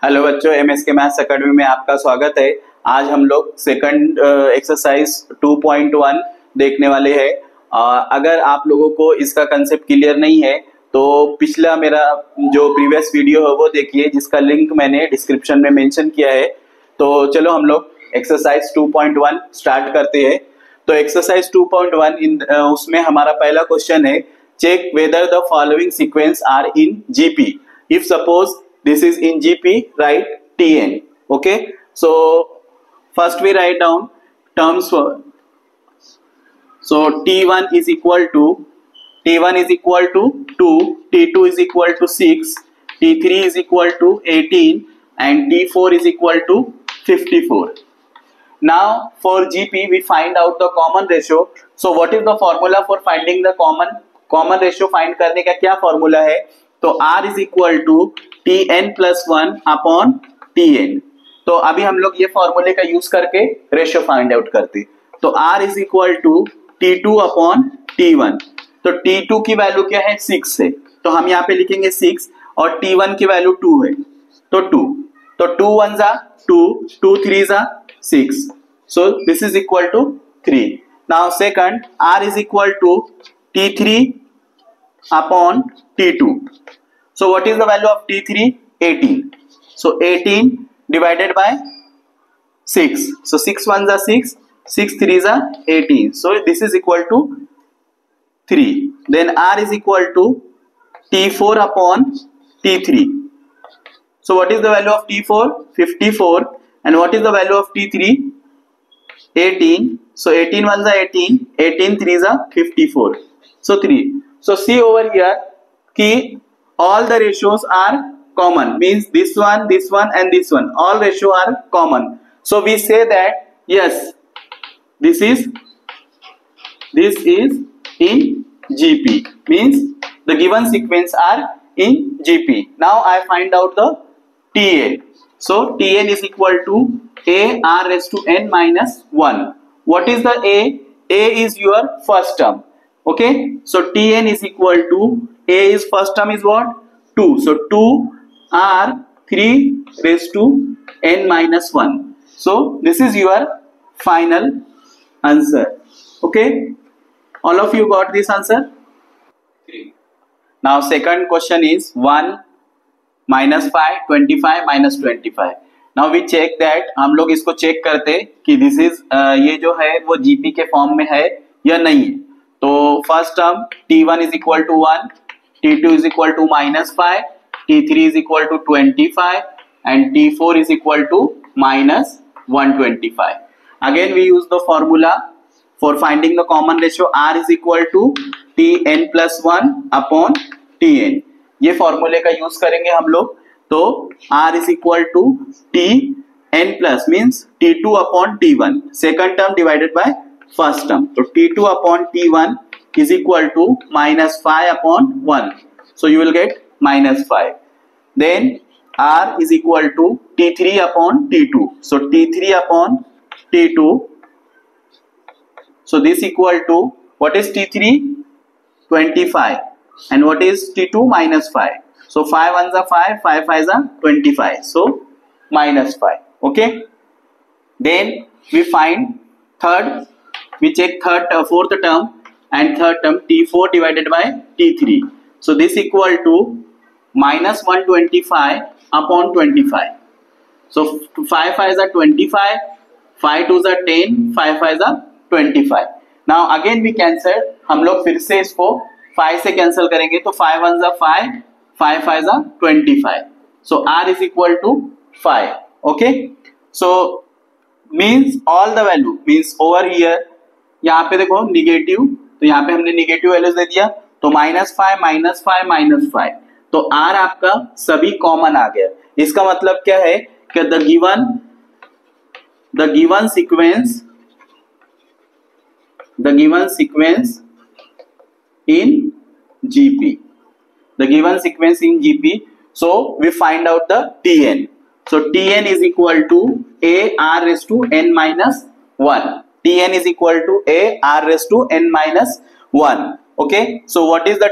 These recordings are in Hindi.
हेलो बच्चों, एमएसके मैथ्स एकेडमी में आपका स्वागत है। आज हम लोग सेकंड एक्सरसाइज 2.1 देखने वाले हैं। अगर आप लोगों को इसका कंसेप्ट क्लियर नहीं है तो पिछला मेरा जो प्रीवियस वीडियो है वो देखिए, जिसका लिंक मैंने डिस्क्रिप्शन में मेंशन किया है। तो चलो हम लोग एक्सरसाइज 2.1 स्टार्ट करते हैं। तो एक्सरसाइज 2.1 उसमें हमारा पहला क्वेश्चन है, check whether the following sequence are in GP. If suppose this is in GP, write Tn. Okay, so first we write down terms for, so T1 is equal to 2, T2 is equal to 6, T3 is equal to 18 and T4 is equal to 54. Now for GP we find out the common ratio. So what is the formula for finding the common ratio? Find करने का क्या formula है? तो R is equal to Tn plus 1 upon Tn। तो अभी हम लोग ये फॉर्मूले का यूज करके रेशियो फाइंड आउट करते। तो R is equal to T2 upon T1। तो T2 की वैल्यू क्या है? 6 है, तो हम यहाँ पे लिखेंगे 6 और T1 की वैल्यू 2 है, तो 2। तो 2 1 जा 2, 2 3 जा 6, so this is equal to 3। now second, R is equal to T3 upon T2। so what is the value of T3? 18। so 18 divided by 6, so 6 1 is 6, 6 3 is 18, so this is equal to 3। then R is equal to T4 upon T3। so what is the value of T4? 54। and what is the value of T3? 18। so 18 1 is 18, 18 3 is 54, so 3। so see over here ki all the ratios are common, means this one and this one, all ratio are common, so we say that yes, this is in GP, means the given sequence are in GP। now I find out the TA। so Tn is equal to a r raised to n minus 1। what is the A is your first term। okay, so Tn is equal to A is first term is what? 2, so 2 r 3 raised to n minus 1। so this is your final answer। okay, all of you got this answer? now second question is 1 minus 5 25 minus 25। now we check that, हम लोग इसको चेक करते कि दिस इज ये जो है वो जीपी के फॉर्म में है या नहीं है। तो first term T1 is equal to 1, T2 is equal to minus 5, T3 is equal to 25 and T4 is equal to minus 125। again we use the formula for finding the common ratio, R is equal to Tn plus 1 upon Tn। ये फॉर्मूले का यूज करेंगे हम लोग। तो R is equal to Tn plus means T2 upon T1, second term divided by first term। तो T2 upon T1 is equal to minus 5 upon 1, so you will get minus 5। then R is equal to T3 upon T2, so T3 upon T2, so this equal to, what is T3? 25 and what is T2? minus 5, so 5 1 is 5, 5 5 is 25, so minus 5। okay, then we find third, we check fourth term and third term T4 divided by T3, so this equal to minus 125 upon 25, so 5 5 is 25, 5 2 is 10, 5 5 is 25। now again we cancel, हम लोग फिर से इसको 5 से कैंसिल करेंगे, तो 5 1 is 5, 5 5 is 25, so R is equal to 5। okay, so means all the value means over here, यहाँ पे देखो निगेटिव, तो यहाँ पे हमने निगेटिव वैल्यूज दे दिया, तो माइनस 5 माइनस 5 माइनस 5, तो R आपका सभी कॉमन आ गया। इसका मतलब क्या है कि the given sequence in GP, so we find out the Tn। so Tn is equal to a r raised to n minus 1, Tn is equal to a r raised to n minus 1। okay, so what is the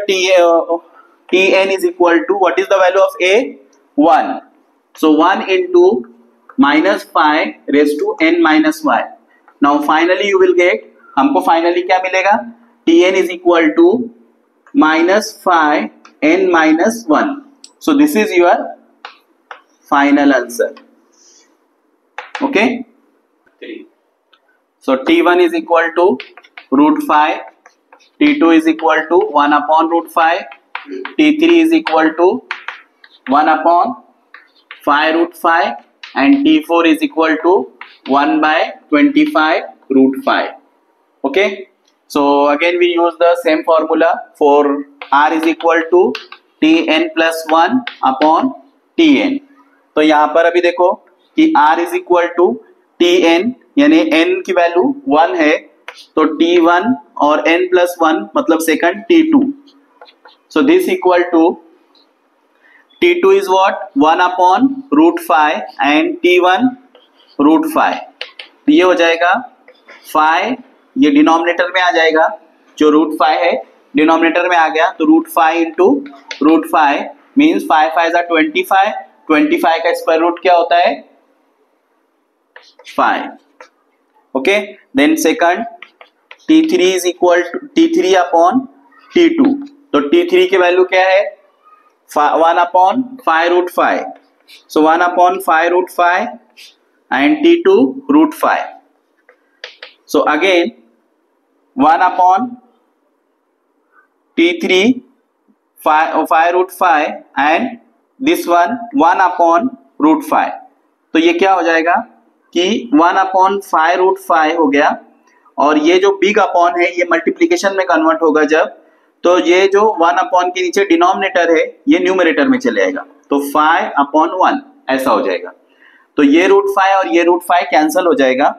Tn is equal to, what is the value of a? 1। So 1 into minus phi raised to n minus y. Now finally you will get, हमको finally क्या मिलेगा, Tn is equal to minus phi n minus 1. So this is your final answer. Okay. So T1 is equal to root phi, T2 is equal to 1 upon root phi, T3 is equal to 1 upon phi root phi, and T4 is equal to 1 by 25 root phi. Okay. So again we use the same formula for R is equal to Tn plus 1 upon Tn. तो यहाँ पर अभी देखो कि R is equal to Tn, यानी n की वैल्यू 1 है, तो T1 और n plus 1 मतलब second T2. So this equal to T2 is what, 1 upon root phi and T1 root phi. तो ये हो जाएगा phi, ये डिनोमिनेटर में आ जाएगा, जो रूट phi है डिनोमिनेटर में आ गया, तो root phi into root phi means 5 5 is 25, 25 का स्क्वायर रूट क्या होता है, 5. Okay, then second T3 is equal to T3 upon T2. तो T3 की वैल्यू क्या है, 1 upon phi root phi. So 1 upon phi root phi and T2 root phi. So again 1 upon T3 phi root phi and this one 1 upon root phi. तो ये क्या हो जाएगा कि 1 upon phi root phi हो गया, और ये जो बिग अपॉन है ये मल्टीप्लिकेशन में कन्वर्ट होगा जब, तो ये जो 1 अपॉन के नीचे डिनोमिनेटर है ये न्यूमरेटर में चले आएगा, तो phi upon 1 ऐसा हो जाएगा. तो ये रूट phi और ये रूट phi कैंसिल हो जाएगा,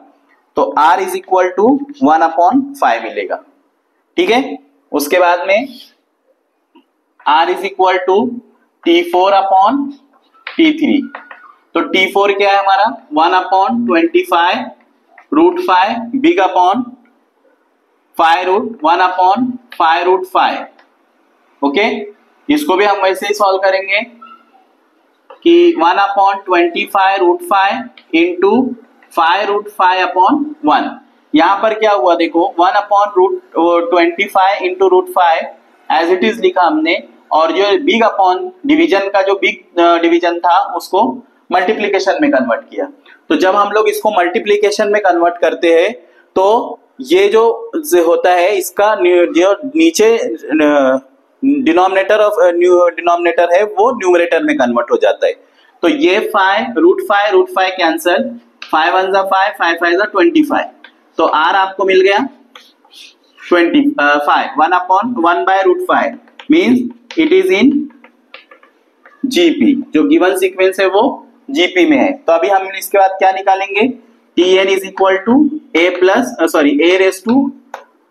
तो R is equal to 1 upon 5 मिलेगा. ठीक है, उसके बाद में R is equal to T4 upon T3. तो T4 क्या है हमारा, 1 upon 25 root 5 big upon phi root 1 upon phi root 5. Okay, इसको भी हम वैसे ही सॉल्व करेंगे कि 1 upon 25 root 5 into phi root 5 upon 1. यहाँ पर क्या हुआ देखो, 1 upon root 25 into root 5 as it is लिखा हमने, और जो बिग अपॉन डिवीजन का जो बिग डिवीजन था उसको मल्टीप्लिकेशन में कन्वर्ट किया. तो जब हम लोग इसको मल्टीप्लिकेशन में कन्वर्ट करते हैं तो ये जो होता है इसका जो नीचे डिनोमिनेटर है वो न्यूमरेटर में कन्वर्ट हो जाता है. तो ये रूट 5 कैंसल, 5 1 जा 5, 5 5 जा 25. तो R आपको मिल गया 25, 1 upon 1 by root 5 means it is in GP. जो गिवन सीक्वेंस है वो GP में है. तो अभी हम इसके बाद क्या निकालेंगे, Tn is equal to A raise to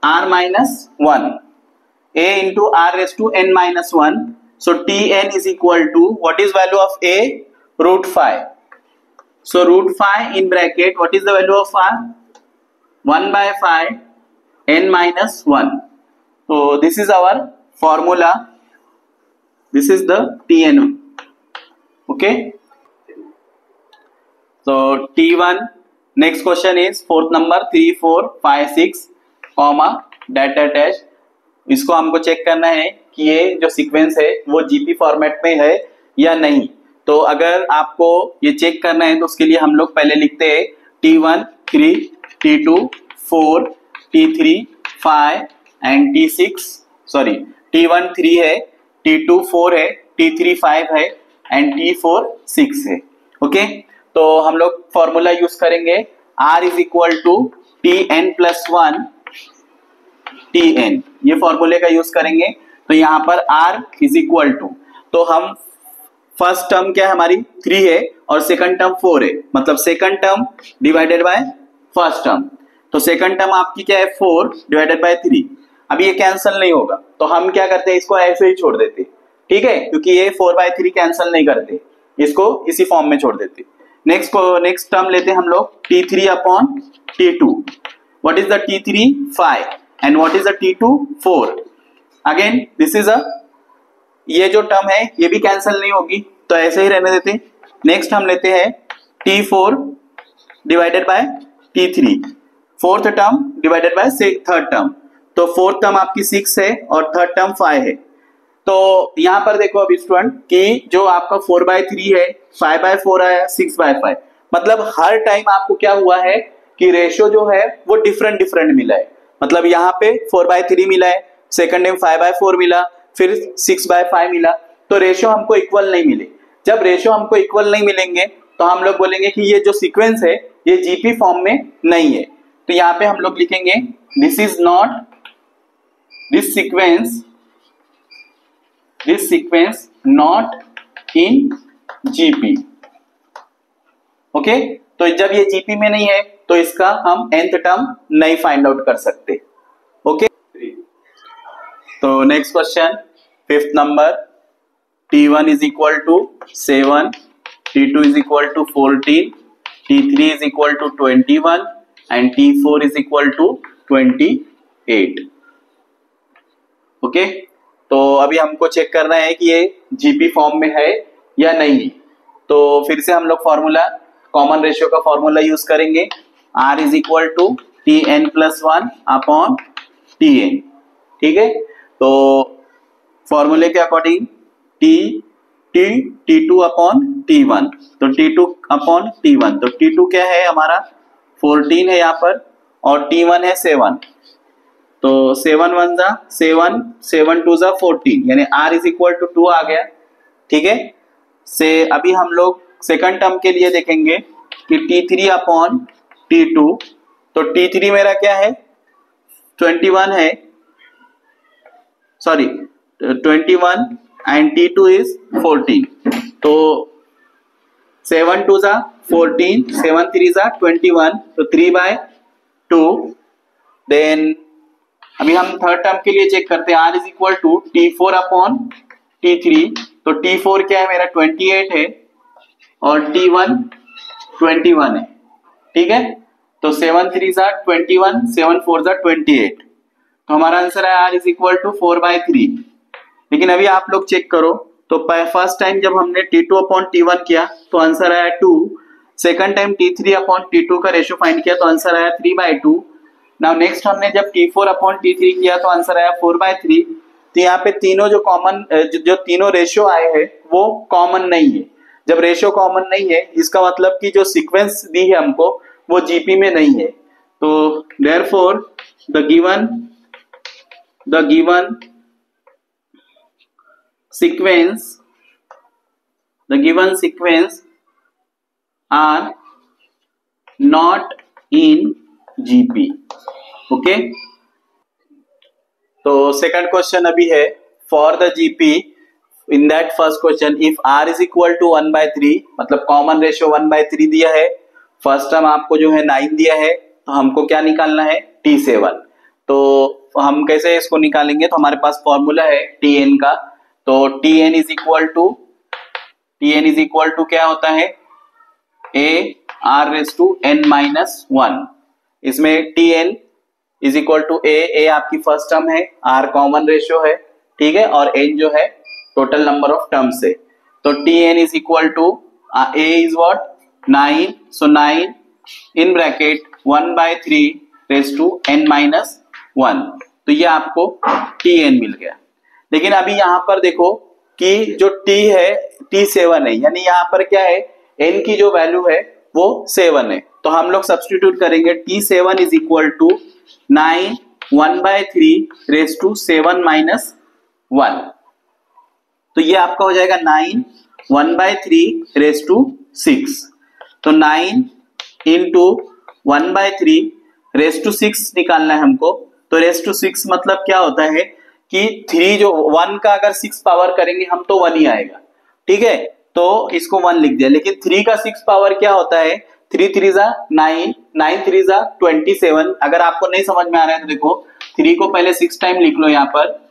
R minus 1, A into R raise to N minus 1. So Tn is equal to, what is value of A, root 5. So root 5 in bracket, what is the value of R, 1 by 5 N minus 1. So this is our formula, this is the Tn. Okay, so T1, next question is fourth number 3 4 5 6 comma data dash. इसको हमको चेक करना है कि ये जो सीक्वेंस है वो GP फॉर्मेट में है या नहीं. तो अगर आपको ये चेक करना है तो उसके लिए हम लोग पहले लिखते हैं T1 3, T2 4, T3 5 and T6, sorry T1 3 है, T2 4 है, T3 5 है एंड T4 6 है. ओके, तो हम लोग फॉर्मूला यूज करेंगे R is equal to Tn plus 1 Tn, ये फॉर्मूले का यूज करेंगे. तो यहाँ पर R इज इक्वल टू, तो हम फर्स्ट टर्म क्या है हमारी 3 है और सेकंड टर्म 4 है, मतलब second term divided by first term. तो सेकंड टर्म आपकी क्या है 4 डिवाइडेड बाय 3. अभी ये कैंसिल नहीं होगा तो हम क्या करते हैं, इसको ऐसे ही छोड़ देते. ठीक है, क्योंकि ये 4/3 कैंसिल नहीं करते, इसको इसी फॉर्म में छोड़ देते. नेक्स्ट टर्म लेते हैं हम लोग T3 upon T2. What is the T3 5 and what is the T2 4. again this is a, ये जो टर्म है ये भी कैंसिल नहीं होगी तो ऐसे ही रहने देते. नेक्स्ट हम लेते हैं T4 divided by T3, fourth term divided by third term. तो फोर्थ टर्म आपकी 6 है और थर्ड टर्म 5 है। तो यहां पर देखो अब स्टूडेंट कि जो आपका 4/3 है, 5/4 आया, 6/5, मतलब हर टाइम आपको क्या हुआ है कि रेशियो जो है वो डिफरेंट डिफरेंट मिला है। मतलब यहाँ पे 4/3 मिला है, सेकंड टाइम 5/4 मिला, फिर 6/5 मिला, तो रेशियो हमको इक्वल नहीं मिले। जब रेशियो हमको इक्वल नहीं मिलेंगे तो हम लोग बोलेंगे कि ये जो सीक्वेंस है ये जीपी फॉर्म में नहीं है। तो यहाँ पे हम लोग लिखेंगे this is not, this sequence not in GP. Okay, तो जब ये जीपी में नहीं है तो इसका हम nth टर्म नहीं फाइंड आउट कर सकते। ओके, तो next question, fifth number, T1 is equal to 7, T2 is equal to 14, T3 is equal to 21 and T4 is equal to 28। Okay, तो अभी हमको चेक करना है कि ये जीपी फॉर्म में है या नहीं। तो फिर से हम लोग फॉर्मूला, कॉमन रेशियो का फॉर्मूला यूज करेंगे, R is equal to Tn+1 upon Tn। ठीक है, तो फॉर्मूले के अकॉर्डिंग T2 अपॉन T1, तो T2 अपॉन T1, तो T2 क्या है हमारा 14 है यहाँ पर और T1 है 7, तो 7 1 जा 7, 7 2 जा 14, यानी R इज इक्वल टू 2 आ गया। ठीक है, से अभी हम लोग सेकंड टर्म के लिए देखेंगे कि T3 अपॉन T2, तो T3 मेरा क्या है 21 है, सॉरी 21 and T2 is 14, तो 7 2 जा 14, 7 3 जा 21, तो 3/2। देन अभी हम थर्ड टर्म के लिए चेक करते हैं, R is equal to T4 upon T3, तो T4 क्या है मेरा 28 है और T1 21 है। ठीक है, तो 7 3 जा 21, 7 4 जा 28, तो हमारा आंसर है R इज इक्वल टू 4/3। लेकिन अभी आप लोग चेक करो, तो फर्स्ट टाइम जब हमने T2 अपॉन T1 किया तो आंसर आया 2, second time T3 upon T2 का रेशियो फाइंड किया तो आंसर आया 3/2। नाउ नेक्स्ट हमने जब T4 अपॉन T3 किया तो आंसर आया 4/3। तो यहाँ पे तीनों जो कॉमन जो तीनों रेशियो आए हैं वो कॉमन नहीं है। जब रेशियो कॉमन नहीं है इसका मतलब कि जो सीक्वेंस दी है हमको वो जीपी में नहीं है। तो therefore the given sequence are not in GP। Okay, तो सेकंड क्वेश्चन अभी है for the GP in that first question if R is equal to 1/3, मतलब कॉमन रेशियो 1/3 दिया है, फर्स्ट टर्म आपको जो है 9 दिया है, तो हमको क्या निकालना है T7। तो हम कैसे इसको निकालेंगे, तो हमारे पास फॉर्मूला है Tn का, तो Tn इज इक्वल टू क्या होता है AR⁻n-1। इसमें Tn is equal to A आपकी फर्स्ट टर्म है, R कॉमन रेशियो है, ठीक है, और n जो है टोटल नंबर ऑफ टर्म्स है। तो Tn is equal to A is what 9, so 9 in bracket 1/3n-1, तो ये आपको Tn मिल गया। लेकिन अभी यहाँ पर देखो कि जो T है T7 है, यानी यहाँ पर क्या है n की जो वैल्यू है वो 7 है, तो हम लोग सब्स्टिट्यूट करेंगे T7 इज इक्वल टू 9 1/3⁻7-1, तो ये आपका हो जाएगा 9 1/3⁻6, तो 9 इंटू 1/3⁻6 निकालना है हमको। तो ⁻6 मतलब क्या होता है कि 3 जो 1 का अगर 6 पावर करेंगे हम तो 1 ही आएगा, ठीक है, तो इसको 1 लिख दिया। लेकिन 3 का 6 पावर क्या होता है 3 3 जा 9, 9 3 जा 27। अगर आपको नहीं समझ में आ रहा है तो देखो 3 को पहले 6 टाइम लिख लो, यहाँ पर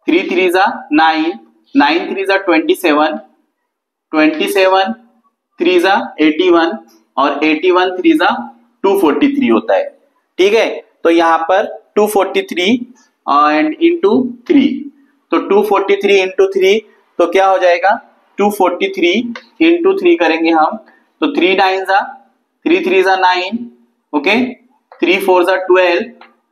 3 3 जा 9, 9 3 जा 27, 27 3 जा 81 और 81 3 जा 243 होता है, ठीक है। तो यहाँ पर 243 एंड इंटू 3, तो 243 इंटू 3 तो क्या हो जाएगा 243 इंटू 3 करेंगे हम, तो 3 9 जा 3 3 जा 9, ओके 3 4 जा 12,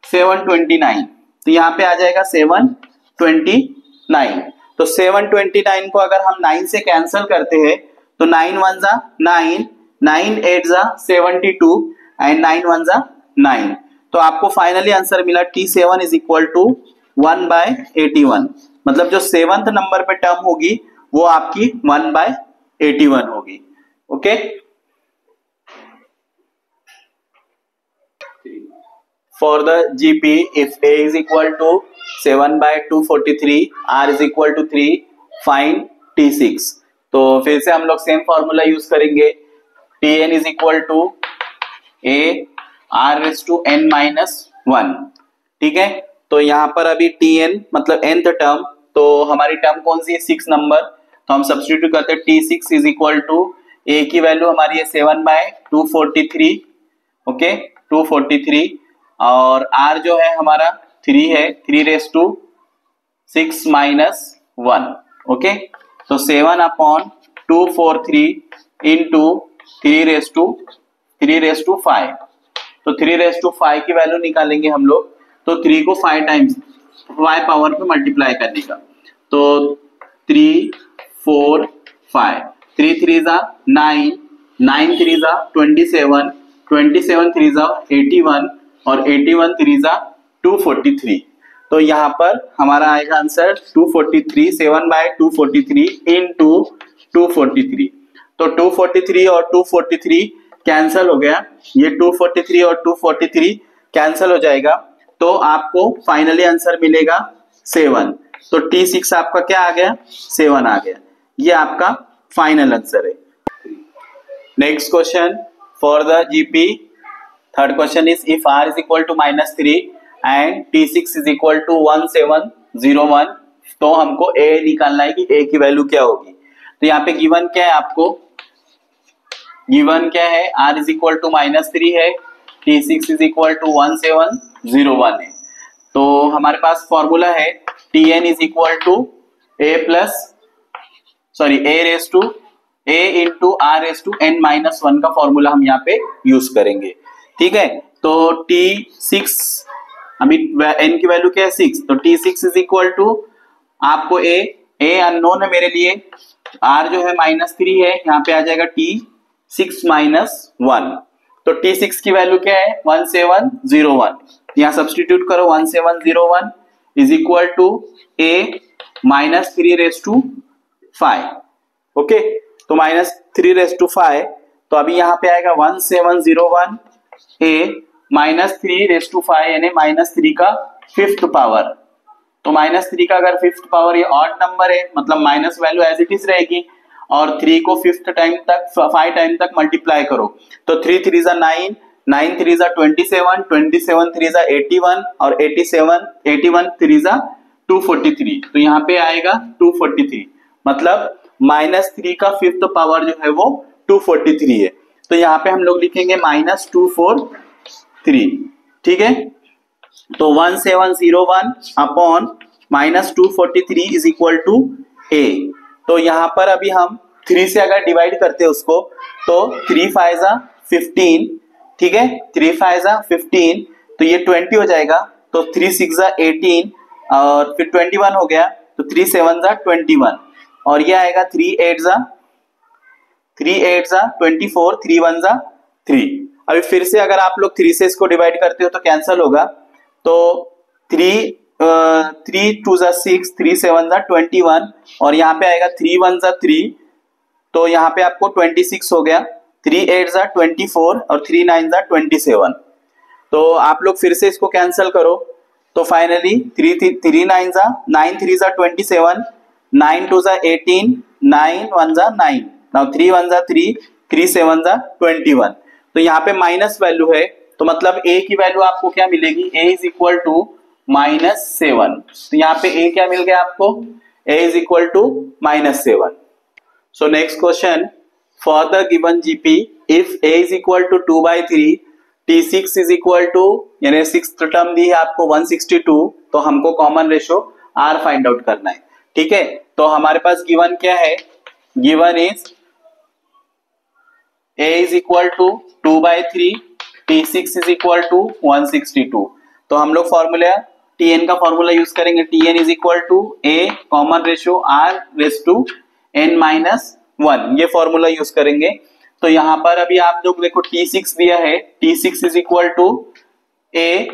729, तो यहाँ पे आ जाएगा 729। तो 729 को अगर हम 9 से कैंसिल करते हैं तो 9 1 जा 9, 9 8 जा 72 एंड 9 1 जा 9, तो आपको फाइनली आंसर मिला T7 इज इक्वल टू 1/81, मतलब जो 7th नंबर पे टर्म होगी वो आपकी 1/81 होगी। Okay, for the GP if A is equal to 7/243, R is equal to 3, find T6। तो फिर से हम लोग सेम फॉर्मूला यूज करेंगे, Tn is equal to A R raised to n minus 1, ठीक है। तो यहाँ पर अभी Tn मतलब nth टर्म, तो हमारी टर्म कौन सी है 6 नंबर, तो हम सब्स्टिट्यूट करते हैं T6 is equal to A की वैल्यू हमारी है 7/243, ओके 243, और R जो है हमारा 3 है, 3 रेस टू 6 माइनस 1, ओके, तो 7/243 इंटू 3 रेस टू 5, तो 3 रेस टू 5 की वैल्यू निकालेंगे हम लोग, तो 3 को 5 टाइम्स y पावर पे मल्टीप्लाई करने का, तो 3 4 5, 3 3 जा 9, 9 3 जा 27, 27 3 जा 81 और 81 3 जा 243, तो यहाँ पर हमारा आएगा आंसर 243, 7/243 इंटू 243, तो 243 और 243 कैंसल हो गया, ये 243 और 243 कैंसल हो जाएगा, तो आपको फाइनली आंसर मिलेगा 7, तो T6 आपका क्या आ गया 7 आ गया, ये आपका फाइनल आंसर है। Next question for the GP, third question is if R is equal to -3 and T6 is equal to 1701, तो हमको A निकालना है कि A की वैल्यू क्या होगी। तो यहाँ पे गिवन क्या है, आपको गिवन क्या है, R is equal to -3 है, T6 is equal to 1701 है, तो हमारे पास फॉर्मूला है Tn is equal to A raised to A into R raised to n minus 1 का फॉर्मूला हम यहाँ पे यूज करेंगे, ठीक है। तो T6 अभी n की वैल्यू क्या है 6, तो T6 इज इक्वल टू आपको A अननोन है मेरे लिए, R जो है -3 है, यहाँ पे आ जाएगा T6 -1, तो T6 की वैल्यू क्या है 1701, यहाँ सब्स्टिट्यूट करो 1701 is equal to A -3 raised to 5, okay, तो -3 तो अभी यहाँ पे आएगा 1701 A -3 raised to 5 यानी -3 का 5th पावर, तो -3 का अगर 5th पावर ये ऑड नंबर है, मतलब minus value as it is रहेगी, और 3 को 5th टाइम तक 5 टाइम तक मल्टीप्लाई करो, तो 3 3 जा 9, 9 3 जा 27, 27 3 जा 81 और 81 3 जा 243, तो यहाँ पे आएगा 243, मतलब -3 का 5th पावर जो है वो 243 है, तो यहाँ पे हम लोग लिखेंगे -243, ठीक है। तो 1701 upon -243 is equal to A, तो यहाँ पर अभी हम 3 से अगर डिवाइड करते हैं उसको, तो 3 5 जा 15, ठीक है, 3 5 जा 15, तो ये 20 हो जाएगा, तो 3 6 जा 18 और फिर 21 हो गया, तो 3 7 जा 21 और ये आएगा 3 8 जा 24, 3 1 जा 3। अभी फिर से अगर आप लोग 3 से इसको डिवाइड करते हो तो कैंसल होगा, तो 3 2 जा 6, 3 7 जा 21 और यहाँ पे आएगा 3 1 जा 3, तो यहाँ पे आपको 26 हो गया, 3 8 जा 24 और 3 9 जा 27, तो आप लोग फिर से इसको कैंसल करो, तो फाइनली 3 9 जा 9 3 जा 27, 9 2 जा 18, 9 1 जा 9, नाउ 3 1 जा 3, 3 7 जा 21, तो यहाँ पे माइनस वैल्यू है, तो मतलब A की वैल्यू आपको क्या मिलेगी, A इज इक्वल टू -7, तो यहाँ पे A क्या मिल गया आपको, A is equal to -7। So next question for the given GP if A is equal to 2/3, T6 is equal to यानी 6th टर्म दी है आपको 162, तो हमको common ratio R find out करना है, ठीक है। तो हमारे पास गिवन क्या है, given is a is equal to 2/3, T6 is equal to 162। तो हम लोग फॉर्मूला Tn का फॉर्मूला यूज करेंगे, Tn is equal to a common ratio r raise to n minus 1, ये फॉर्मूला यूज करेंगे। तो यहाँ पर अभी आप लोग देखो T6 दिया है, T6 is equal to a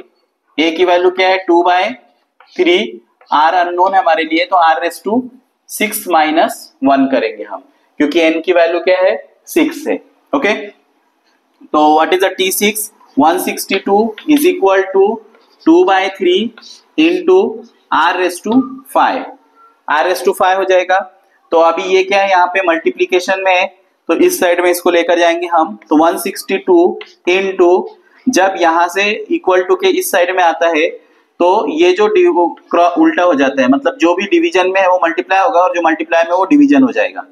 की वैल्यू क्या है 2/3, r अननोन है हमारे लिए, तो r रेस टू 6 माइनस 1 करेंगे हम, क्योंकि n की वैल्यू क्या है 6 है। ओके, तो what is the T6, 162 is equal to 2/3 into r raise to 5, r raise to 5 हो जाएगा। तो अभी ये क्या है, यहाँ पे मल्टीप्लीकेशन में है, तो इस साइड में इसको लेकर जाएंगे हम, तो 162 इंटू, जब यहां से इक्वल टू के इस साइड में आता है तो ये जो उल्टा हो जाता है, मतलब जो भी डिवीजन में है वो मल्टीप्लाई होगा और जो मल्टीप्लाई में वो डिवीजन हो जाएगा,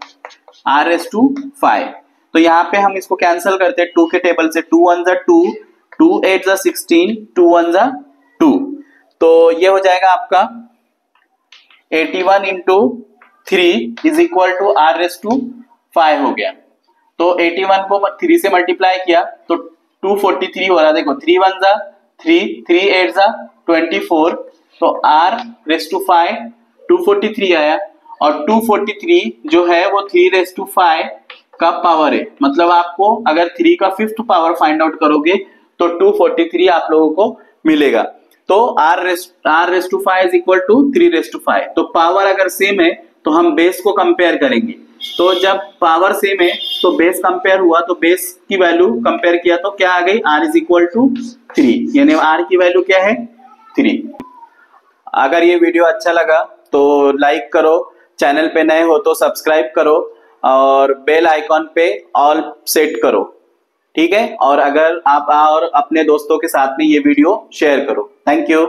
r रेस टू 5। तो यहाँ पे हम इसको कैंसिल करते हैं 2 के टेबल से, 2 1 2, 2 8 16, 2 1 2, तो ये हो जाएगा आपका 81 into 3 is equal to r raise to 5 हो गया। तो 81 को 3 से मल्टीप्लाई किया तो 243 हो रहा है, देखो 3 1 3, 3 8 24, तो r रेस टू 5 243 आया, और 243 जो है वो 3 रेस टू 5 का पावर है, मतलब आपको अगर 3 का 5th पावर फाइंड आउट करोगे तो 243 आप लोगों को मिलेगा। तो r raise to 5 is equal to 3 raise to 5। तो पावर अगर सेम है तो हम बेस को कंपेयर करेंगे, तो जब पावर सेम है तो बेस कंपेयर हुआ, तो बेस की वैल्यू कंपेयर किया तो क्या आ गई, r इज इक्वल टू 3, यानी r की वैल्यू क्या है 3। अगर ये वीडियो अच्छा लगा तो लाइक करो, चैनल पे नए हो तो सब्सक्राइब करो और बेल आइकॉन पे ऑल सेट करो, ठीक है। और अगर आप और अपने दोस्तों के साथ में ये वीडियो शेयर करो। Thank you.